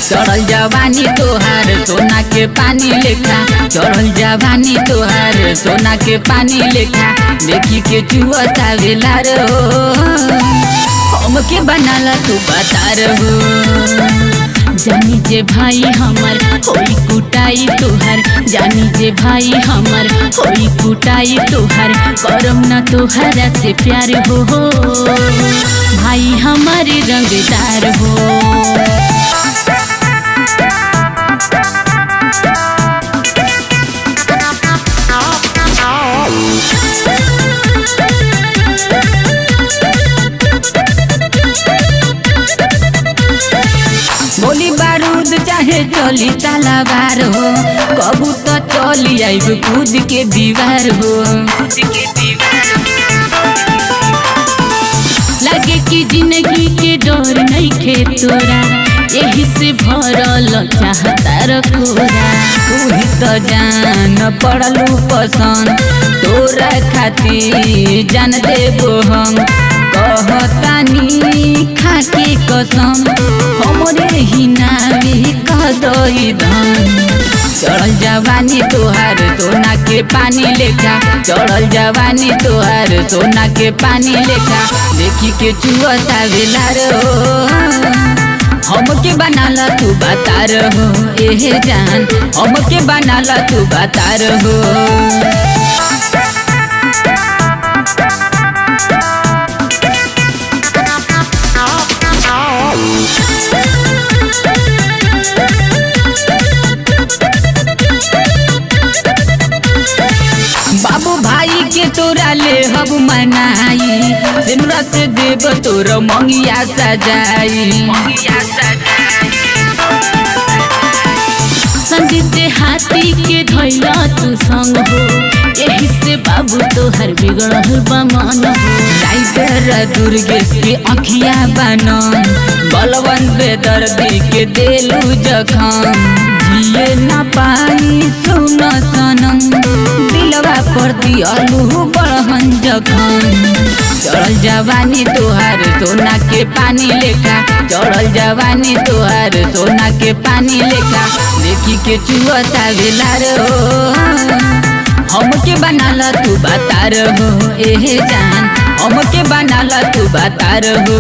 चढ़ल जवानी तोहार सोना के पानी लेखा, चढ़ल जवानी तोहार सोना के पानी लेखा, देखी के चुअता वेला रो हमके बनाला तू बता रहो। जानी जे भाई हमर होई कुटाई तोहर, जानी जे भाई हमर होई कुटाई तोहर, करम न तोहरा से प्यार हो भाई हमारे रंगदार हो। गोली बारूद चाहे चली तलवार हो, कबू तो चली आइब कूद के दीवार हो। लगे कि जिंदगी के डर नहीं खे तोरा, यही से भरल चाहता रखोरा। तू ही तो जान पड़लू पसंद, तोरा खातिर जान देबो हम, कहतानी खाके कसम हमरे ही नावे कदई धन। चढ़ल जवानी तोहार सोना के पानी लेखा, चढ़ल जवानी तोहार सोना के पानी लेखा, देखी के चुअता वेला रो हमके बनाला तू बता रहो। एहे जान हमके बनाला तू बता रहो। बाबू भाई के तोरा ले हब मनाई, सिमरा से देव तोर मंगिया सजाई। संजीत हाथी के धैला तू संग हो, यही से बाबू तोहर बिगड़ल बा मन हो। टाइगर दुर्गेश के अखिया बनन, बलवन बेदर्दी के देलू जखम, जिए न पाई सुन सनम, दिलवा पर दियलू बड़हन जखम। चढ़ल जवानी तोहार सोना के पानी लेखा, चढ़ल जवानी तोहार सोना के पानी लेखा, देखी के चुअता वेला रो हमके बनाला तू बता रहो। एहे जान हमके बनाला तू बता रहो।